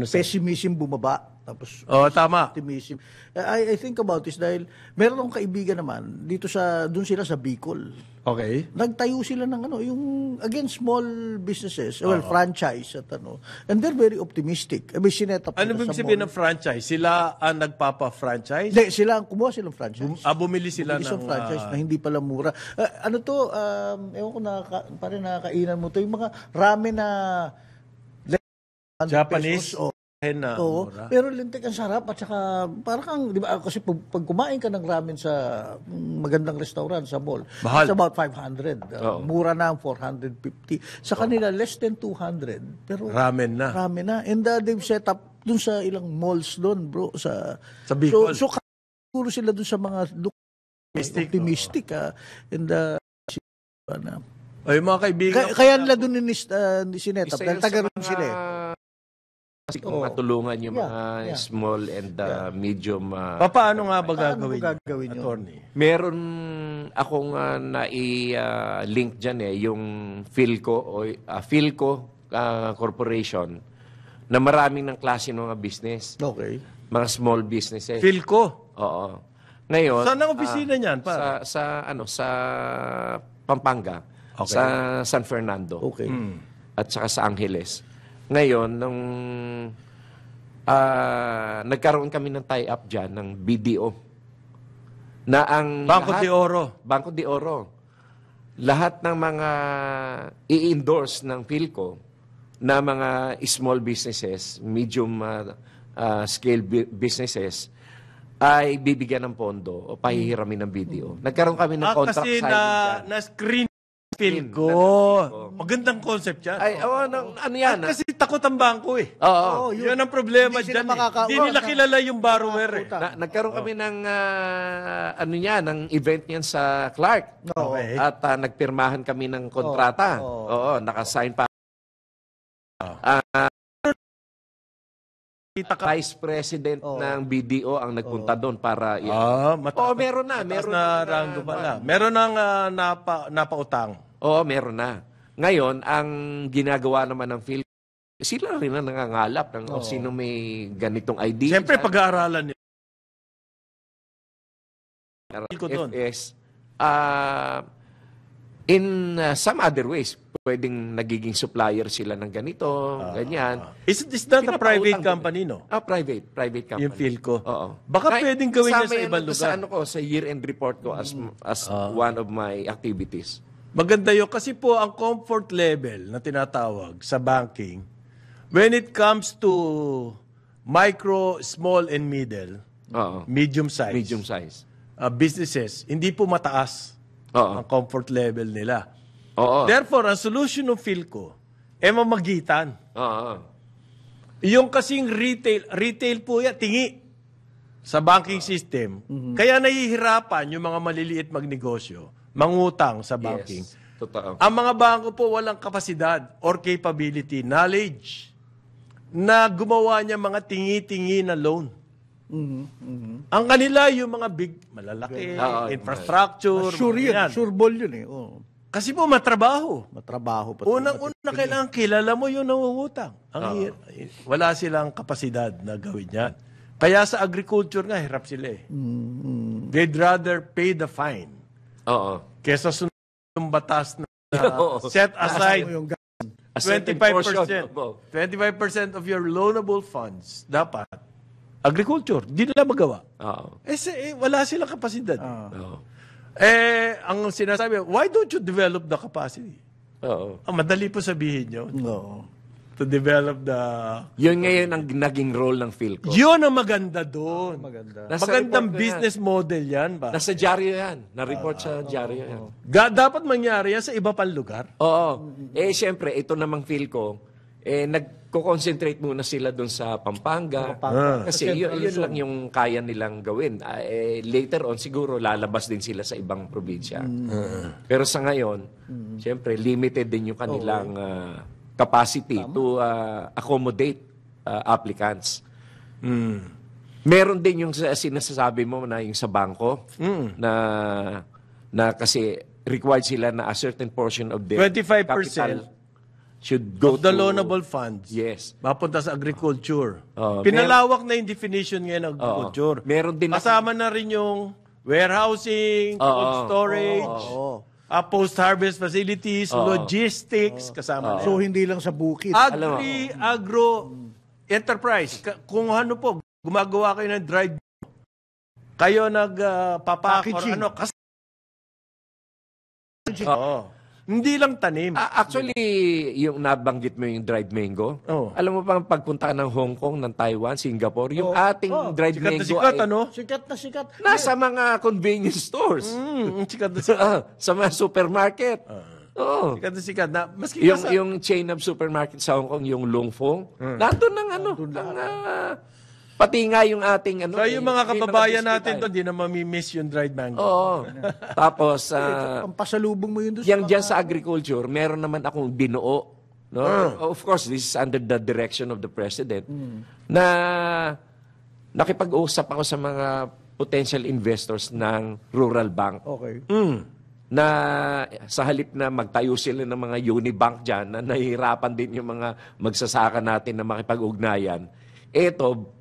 pessimism bumaba. Tapos tama. optimism. I think about this dahil meron akong kaibigan naman dito doon sila sa Bicol. Okay. Nagtayo sila ng yung again small businesses, franchise at and they're very optimistic. May sinet up Ano nila bang sa sabihin mall. ng franchise? Sila ang nagpapa-franchise? Hindi, sila ang kumuha silang franchise. Bumili sila Isang ng... franchise na hindi pala mura. Ewan ko parang nakakainan mo to, yung mga ramen na Japanese? pesos, Na Oo, mura. pero lintik ang sarap at saka parang di ba kasi pag kumain ka ng ramen sa magandang restaurant sa mall, Mahal. it's about 500. Mura na ang 450. Sa kanila less than 200. Pero Ramen na. And they've set up dun sa ilang malls doon, bro, sa Bicol. So siguro sila dun sa mga optimistic and Ay, mga kaibigan. kaya nila dun sinet up Isa dahil yun sa taga ron mga sila kung matulungan yung mga yeah. small and medium. Paano nga ba Paano gagawin, mo gagawin yun? attorney? Meron akong nai-link dyan yung Philco Corporation na maraming ng klase ng mga business. Okay. Mga small businesses. Philco. Oo. Ngayon, Saan ang opisina niyan? sa Pampanga, Okay. sa San Fernando, Okay. at saka sa Angeles. Ngayon, nung nagkaroon kami ng tie-up dyan ng BDO na ang Banco de Oro. Banco de Oro. Lahat ng mga i-endorse ng Philco na mga small businesses, medium scale businesses, ay bibigyan ng pondo o pahihiramin ng BDO. Nagkaroon kami ng contract Kasi signing dyan. na-screen Philco. Magandang concept yan. Ay, ano yan? Kasi takot ang bangko eh. Oo. Yan ang problema Hindi sila dyan eh. Hindi nila kilala yung borrower eh. Nagkaroon kami ng ng event niyan sa Clark. Okay. At nagpirmahan kami ng kontrata. Oo, nakasign pa. Vice President ng BDO ang nagpunta doon para meron na. Meron Meron na ranggo pala. Meron nang napautang. Oo, meron na. Ngayon, ang ginagawa naman ng Phil, sila rin ang nangangalap ng sino may ganitong idea. Siyempre, pag-aaralan nila. Ko doon. FS, in some other ways, pwedeng nagiging supplier sila ng ganito, ganyan. Is that a private Pinapautang company, no? Private company. Yung Philco. Oo. Baka pwedeng gawin niya sa kasama ibang yan lugar. Sa sa year-end report ko as one of my activities. Maganda yun. Kasi po, ang comfort level na tinatawag sa banking, when it comes to micro, small, and medium size, Medium size. Businesses, hindi po mataas ang comfort level nila. Oo. Therefore, ang solution ng Philco, mamagitan. Oo. Yung kasing retail po yan, tingi sa banking system. Kaya nahihirapan yung mga maliliit magnegosyo, mangutang sa banking. Totoo. Ang mga bangko po walang kapasidad or capability, knowledge, na gumawa niya mga tingi-tingi na loan. Ang kanila, yung mga big, malalaki, infrastructure. Sure yun. yan. Sure ball yun eh. Oh. Kasi po matrabaho. Matrabaho pa. Unang-una kailangan kilala mo yung nangungutang. Wala silang kapasidad na gawin yan. Kaya sa agriculture nga, hirap sila eh. They'd rather pay the fine Oo. kesa sunod yung batas na Oo. set aside Yung 25%. 25% of your loanable funds dapat agriculture. Di nila magawa. Oo. Wala silang kapasidad. Oo. Ang sinasabi, why don't you develop the capacity? Oo. Madali po sabihin nyo. No. To develop the... Yun ngayon ang naging role ng PhilCo. Yun ang maganda doon. Maganda. Nasa Magandang report ko business model yan ba? Nasa dyaryo yan. Na-report sa dyaryo yan. Dapat mangyari yan sa iba pang lugar. Oo. Siyempre, ito namang PhilCo, nagko-concentrate muna sila doon sa Pampanga. Kasi yun lang yung kaya nilang gawin. Later on, siguro, lalabas din sila sa ibang probinsya. Pero sa ngayon, siyempre, limited din yung kanilang capacity to accommodate applicants. Meron din yung sinasabi mo na yung sa bangko na kasi required sila na a certain portion of their 25% capital should go of the to loanable funds. Yes. Mapunta sa agriculture. Pinalawak na yung definition ngayon ng agriculture. Meron din kasama na rin yung warehousing, cold storage, post-harvest facilities, logistics, kasama na. So, hindi lang sa bukid. Agro enterprise. Kung ano po, gumagawa kayo ng dried, kayo nagpapak or ano, hindi lang tanim. Actually, yung nabanggit mo yung dried mango, alam mo bang pagpunta ka ng Hong Kong, ng Taiwan, Singapore, yung ating dried Sikat na mango sikat, ay ano? Sikat na sikat. nasa mga convenience stores. Sikat na sikat. Sa mga supermarket. Oo. Sikat na sikat. Maski Yung chain of supermarket sa Hong Kong, yung Long Fong, nandun ng pati nga yung ating So yung mga kababayan natin doon, di na mamimiss yung dried mango. Oo. Tapos, Pampasalubong mo yun doon. yung dyan sa agriculture, meron naman akong binuo. No? Of course, this is under the direction of the President, na nakipag-usap ako sa mga potential investors ng Rural Bank. Okay. Na sa halip na magtayo sila ng mga Unibank dyan, na nahihirapan din yung mga magsasaka natin na makipag-ugnayan. Eto,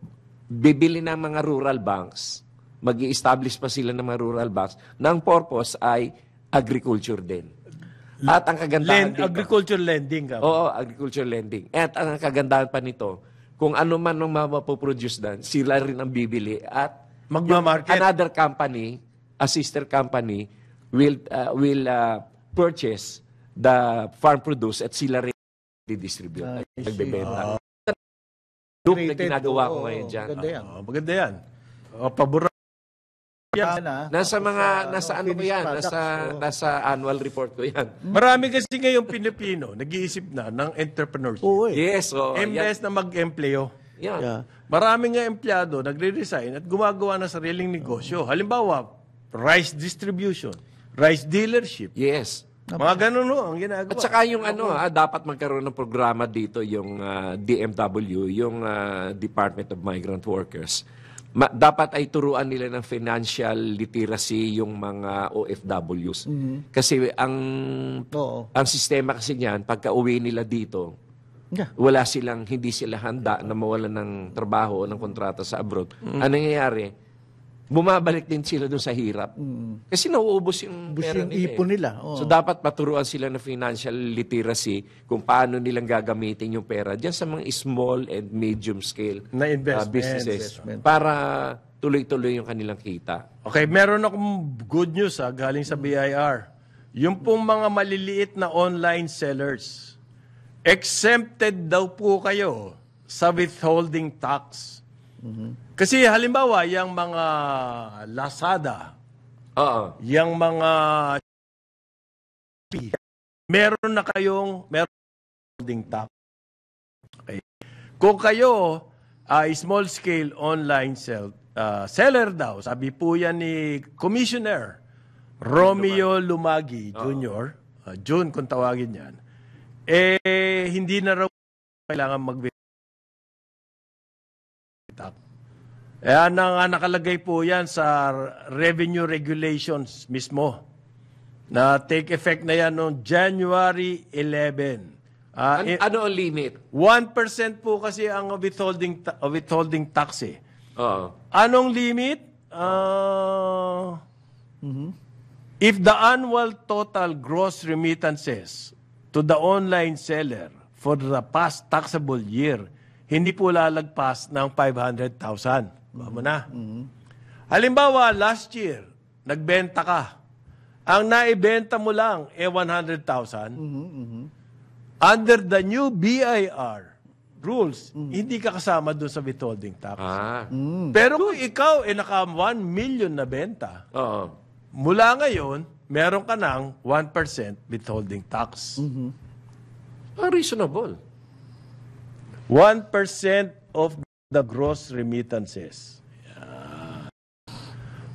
bibili ng mga rural banks, mag-i-establish pa sila ng mga rural banks, na ang purpose ay agriculture din. At ang kagandahan dito, agriculture lending ka. Oo, agriculture lending. At ang kagandahan pa nito, kung ano man ang mapoproduce dan, sila rin ang bibili. At magmamarket. Another company, a sister company, will purchase the farm produce at sila rin di-distribute. Nagbebenta. Loop na ginagawa ko ngayon dyan. Maganda yan. Maganda yan. Pabura. Nasa ano ko yan? Nasa annual report ko yan. Marami kasi ngayong Pilipino, nag-iisip na ng entrepreneurship. Oo eh. Yes. Imbes na mag-empleo. Yan. Marami nga empleyado nagre-resign at gumagawa ng sariling negosyo. Halimbawa, rice distribution, rice dealership. Yes. Mga ganun ang ginagawa. At saka yung dapat magkaroon ng programa dito, yung DMW, yung Department of Migrant Workers. Dapat ay turuan nila ng financial literacy yung mga OFWs. Kasi ang sistema kasi niyan, pagka uwi nila dito, hindi sila handa na mawalan ng trabaho o ng kontrata sa abroad. Ang nangyayari, bumabalik din sila doon sa hirap. Kasi nauubos yung pera nila. Ipon nila. So dapat maturuan sila ng financial literacy kung paano nilang gagamitin yung pera diyan sa mga small and medium scale na businesses para tuloy-tuloy yung kanilang kita. Okay, meron akong good news galing sa BIR. Yung pong mga maliliit na online sellers, exempted daw po kayo sa withholding tax. Kasi halimbawa, yung mga Lazada, yung mga meron na kayong withholding tax. Okay. Kung kayo small scale online seller daw, sabi po yan ni Commissioner Romeo Lumagi Jr., June kung tawagin yan, hindi na raw kailangan nakalagay po yan sa revenue regulations mismo na take effect na yan noong January 11. Ano ang limit? 1% po kasi ang withholding tax eh. Oo. Anong limit? If the annual total gross remittances to the online seller for the past taxable year hindi po lalagpas ng 500,000. Mo na. Halimbawa, last year, nagbenta ka. Ang naibenta mo lang 100,000. Under the new BIR rules, hindi ka kasama doon sa withholding tax. Pero kung ikaw naka 1 million na benta, mula ngayon, meron ka ng 1% withholding tax. Reasonable. 1% of the gross remittances.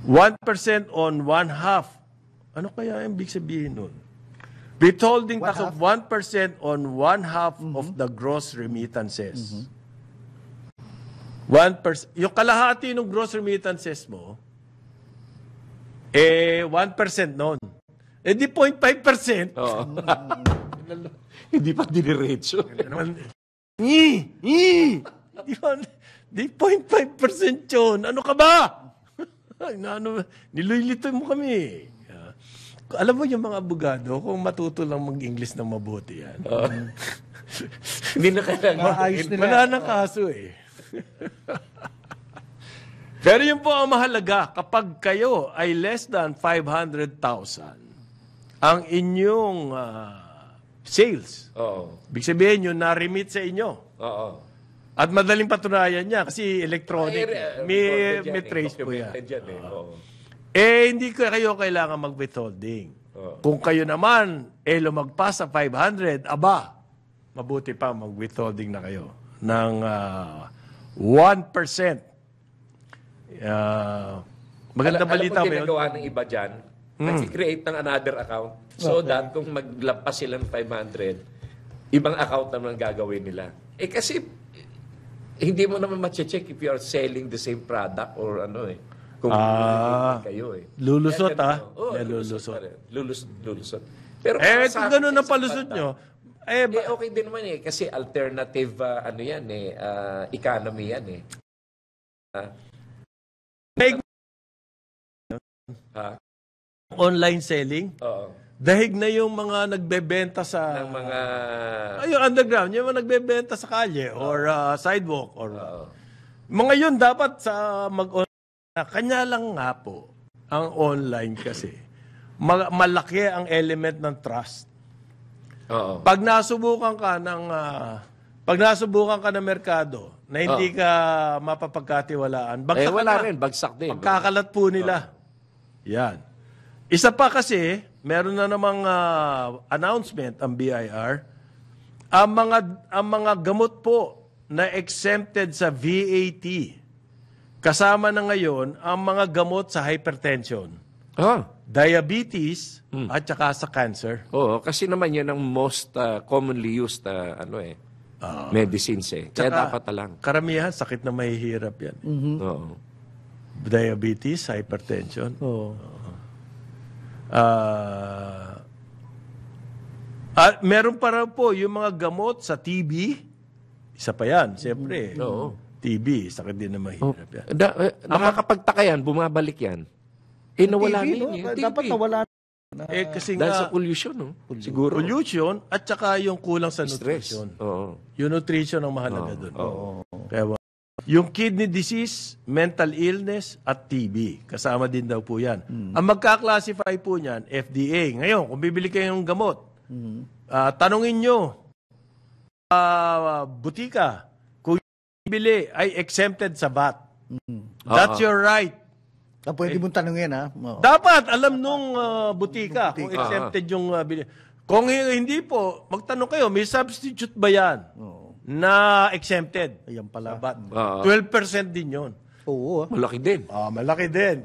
1% on 1/2. Ano kaya ang ibig sabihin nun? Withholding tax of 1% on 1/2 of the gross remittances. 1%. Yung kalahati ng gross remittances mo, 1% nun. Di 0.5%. Hindi pa diniretso. Di 0.5% yun. Ano ka ba? Nililito mo kami. Alam mo yung mga abogado, kung matuto lang mag-English na mabuti yan. Hindi na kailangan. Wala na kaso eh. Pero yun po ang mahalaga. Kapag kayo ay less than 500,000, ang inyong sales, ibig sabihin yun, na-remit sa inyo. At madaling patunayan niya kasi electronic. May trace po yan. Hindi kayo kailangan mag-withholding. Kung kayo naman, lumagpas sa 500, mabuti pa mag-withholding na kayo ng 1%. Maganda balita mo yun. Ginagawa ng iba dyan, nag-create ng another account so that kung maglampas sila ng 500, ibang account naman gagawin nila. Kasi hindi mo naman ma-check if you are selling the same product or ano kung kayo Lulusot lulusot. Pero kung ganun na palusot nyo, okay din naman kasi alternative economy yan online selling. Dahig na yung mga nagbebenta sa mga yung underground, yung mga nagbebenta sa kalye or sidewalk or mga yun dapat sa mag-online. Kanya lang nga po ang online kasi malaki ang element ng trust. Pag nasubukan ka ng merkado na hindi ka mapapagkatiwalaan, bagsak din. Pagkakalat po nila. Yan. Isa pa kasi, meron na namang announcement ang BIR. Ang mga gamot po na exempted sa VAT, kasama na ngayon ang mga gamot sa hypertension, diabetes, at saka sa cancer. Kasi naman yan ang most commonly used medicines Kaya dapat lang. Karamihan, sakit na mahihirap yan. Diabetes, hypertension. Meron pa raw po yung mga gamot sa TB. Isa pa yan, siyempre. TB, sakit din na mahirap yan. Nakakapagtaka yan, bumabalik yan. Nawala TV, na yun. Dapat nawala. Kasi dahil nga, sa pollution, siguro. Pollution at saka yung kulang sa nutrition. Yung nutrition ang mahalaga doon. Kaya yung kidney disease, mental illness, at TB. Kasama din daw po yan. Ang magka-classify po niyan, FDA. Ngayon, kung bibili kayo ng gamot, tanungin nyo, butika, kung bibili ay exempted sa VAT. That's your right. Pwede mong tanungin, ha? Dapat, alam nung butika kung exempted yung kung hindi po, magtanong kayo, may substitute ba yan na exempted? Ayan pala. 12% din yun. Oo. Malaki din. Malaki din.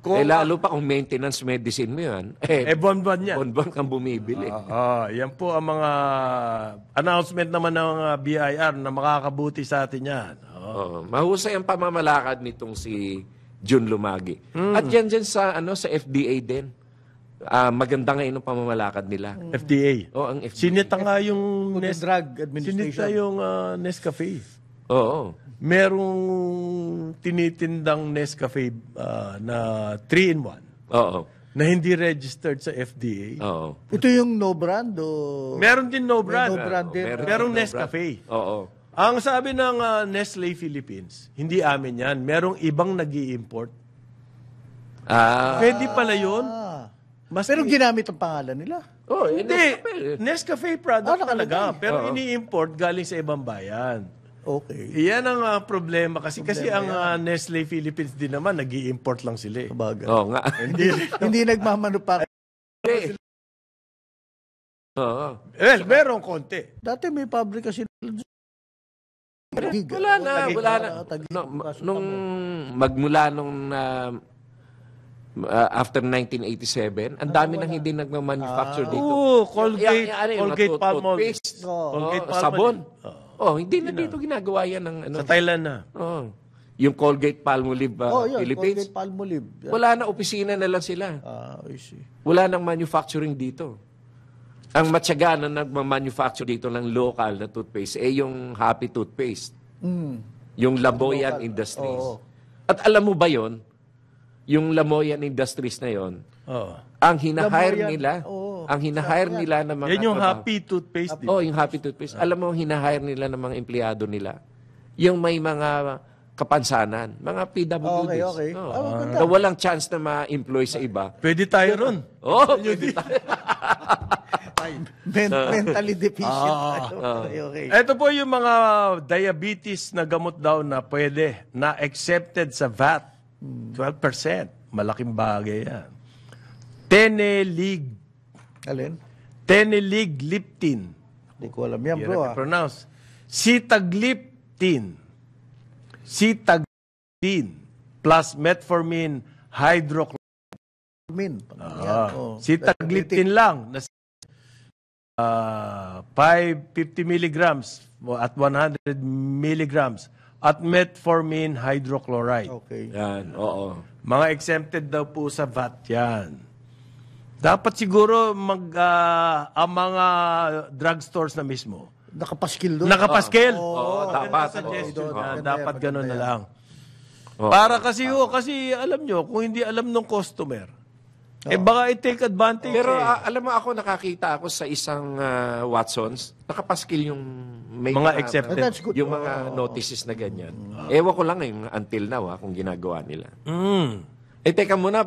lalo pa kung maintenance medicine mo yan. buwan-buwan yan. Buwan-buwan kang bumibili. Yan po ang mga announcement naman ng BIR na makakabuti sa atin yan. Mahusay ang pamamalakad nitong si Jun Lumagi. At yan dyan sa FDA din. Maganda ngayon ang pamamalakad nila. FDA. Ang FDA. Sinita nga yung Food and Drug Administration. Sinita yung Nescafe. Oo. Merong tinitindang Nescafe na 3-in-1 Oo. na hindi registered sa FDA. Oo. Ito yung no brand o... Meron din no brand. no brand din. Merong Nescafe. Oo. Ang sabi ng Nestle Philippines, hindi amin yan. Merong ibang nag-i-import. Pwede pala yun. Pero ginamit ang pangalan nila. Hindi. Nescafe product nakalagay. talaga. Pero ini-import galing sa ibang bayan. Okay. Iyan ang problema kasi ang Nestle Philippines din naman nag-i-import lang sila. Bagay. Oo nga. Hindi nagmamanufacture. Oo. Well, merong konti. Dati may pabrika sila. Wala na. Magmula nung after 1987, ang dami nang hindi nagmamanufacture dito. Colgate, Colgate Palmolive. Toothpaste, Colgate Palmolive. sabon. Hindi na dito ginagawa yan ng Sa Thailand na. Yung Colgate Palmolive Yun, Philippines. Colgate Palmolive. Wala na, opisina na lang sila. I see. Wala nang manufacturing dito. Ang matyaga na nagmamanufacture dito ng local na toothpaste yung Happy Toothpaste. Yung Lamoyan Industries. At alam mo ba yon? Yung Lamoyan Industries na yon, ang hinahire nila, ng mga Yan yung Happy Toothpaste. yung Happy Toothpaste. Alam mo, hinahire nila ng mga empleyado nila. Yung may mga kapansanan, mga PWDs. Okay. Na walang chance na ma-employ sa iba. Pwede tayo ron. Pwede tayo. Mentally deficient. Okay. Ito po yung mga diabetes na gamot daw na pwede, na accepted sa VAT. 12%. Malaking bagay yan. Alin? Teneligliptin. Hindi ko alam yan, bro. Pronounce. Sitagliptin. Sitagliptin plus metformin hydrochloride. Sitagliptin lang. 550 milligrams at 100 milligrams at metformin hydrochloride. Okay. Yan, oo. Mga exempted daw po sa VAT yan. Dapat siguro ang mga drugstores na mismo. Nakapaskil doon. Nakapaskil. Dapat. Suggestion na dapat ganun na lang. Para kasi alam nyo, kung hindi alam ng customer, baka i-take advantage. Pero alam mo ako, nakakita ako sa isang Watsons, nakapaskil yung may mga accepted. That's good. Yung mga notices na ganyan. Ewan ko lang yung until now kung ginagawa nila. Teka muna,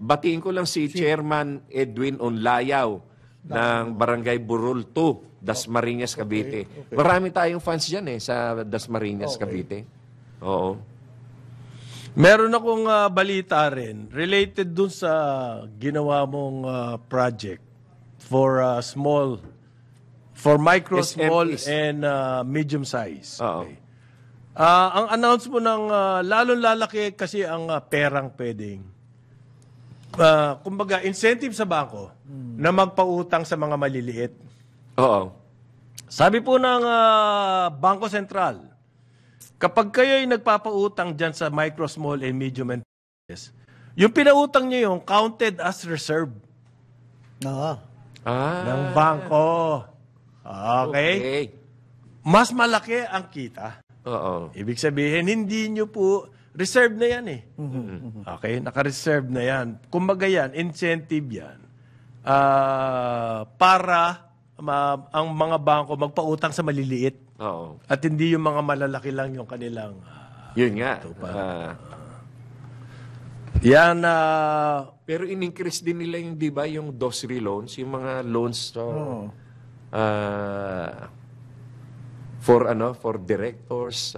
batiin ko lang si Chairman Edwin Onlayaw ng Barangay Burol 2, Dasmariñas, Cavite. Okay. Marami tayong fans dyan sa Dasmariñas, Cavite. Oo. Meron akong balita rin related dun sa ginawa mong project for micro, SMEs. small, and medium size. Oo. Okay. Ang announce mo ng lalong lalaki kasi ang perang pwedeng. Kumbaga, incentive sa bangko na magpautang sa mga maliliit. Oo. Sabi po ng Bangko Sentral, kapag kayo ay nagpapautang dyan sa micro, small, and medium enterprises, yung pinautang nyo yung counted as reserve ng bangko. Okay? Mas malaki ang kita. Oo. Ibig sabihin, hindi nyo po, reserve na yan eh. Okay? Naka-reserve na yan. Kumbaga yan, incentive yan. Para ang mga bangko magpautang sa maliliit. Oo. At hindi yung mga malalaki lang yung kanilang... Yun nga. Yan Pero in-increase din nila yung, di ba, yung DOSRI loans, yung mga loans for directors,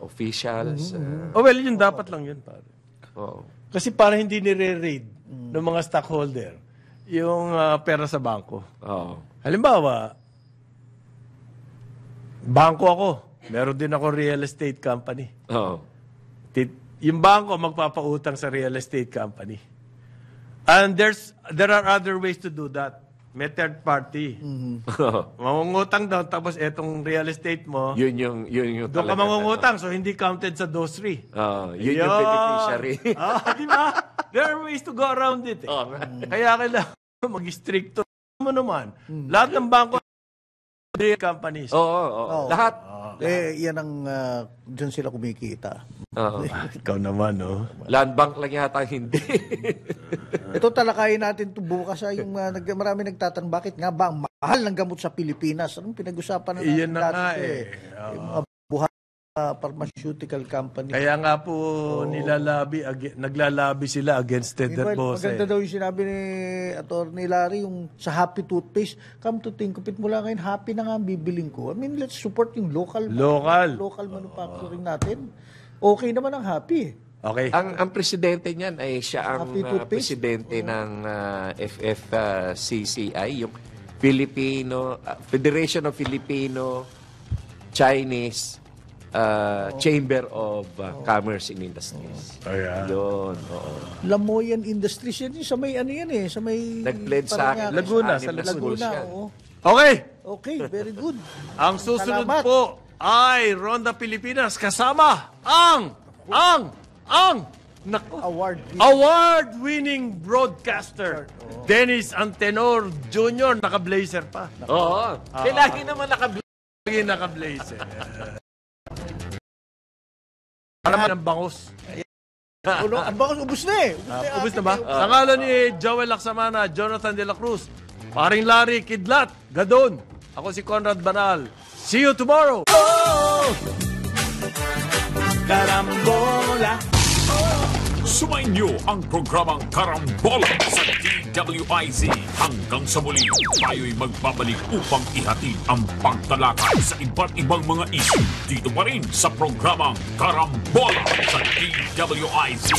officials. well, yun dapat lang yun, pare. Oo. Kasi para hindi nire-raid ng mga stockholder yung pera sa bangko. Oo. Halimbawa, bangko ako. Meron din ako real estate company. Oo. yung bangko magpapautang sa real estate company. And there are other ways to do that. May third party. Mangungutang daw, tapos etong real estate mo, yun yung doon ka talaga, mangungutang, so hindi counted sa dosri. yun yung beneficiary. Di ba? There are ways to go around it. Kaya kailangan mag-stricto mo naman. Lahat ng bangko, companies. Oo. Lahat. Yan ang, dyan sila kumikita. Ikaw naman, no? Land bank lang yata hindi. Ito talakayin natin ito bukas. Yung marami nagtatanong, bakit nga ba ang mahal ng gamot sa Pilipinas? Anong pinag-usapan na natin Iyan na nga dati, yung mga buhay pharmaceutical company. Kaya nga po naglalabi sila against Ted Bose. Maganda daw yung sinabi ni Atty. Larry, yung sa Happy Toothpaste. Come to think of it, mula ngayon, Happy na nga ang bibiling ko. I mean, let's support yung local manufacturing natin. Okay naman ang Happy. Okay. Ang presidente niyan ay siya ang Happy Toothpaste? presidente ng FFCCI, yung Federation of Filipino Chinese Chamber of Commerce and Industries. Ayan. Yun, oo. Lamoyan Industries yan. Sa may ano yan eh. Sa may... Nag-blend sa akin. Laguna, sa Laguna, oo. Okay. Okay, very good. Ang susunod Salamat. po ay Ronda Pilipinas kasama ang award-winning broadcaster Dennis Antenor Jr. Naka-blazer pa. Oo. Lagi naman Lagi naka-blazer. Parang ng bangus. Ang bakos, ubus na eh. Ubus na ba? Sa ngalan ni Joel Laksamana, Jonathan De La Cruz, paring Larry Kidlat, Gadon. Ako si Conrad Banal. See you tomorrow! Sumainyo ang programang Karambola sa DWIZ. Hanggang sa muli, tayo'y magbabalik upang ihatid ang pagtalakay sa iba't ibang mga issue dito pa rin sa programang Karambola sa DWIZ.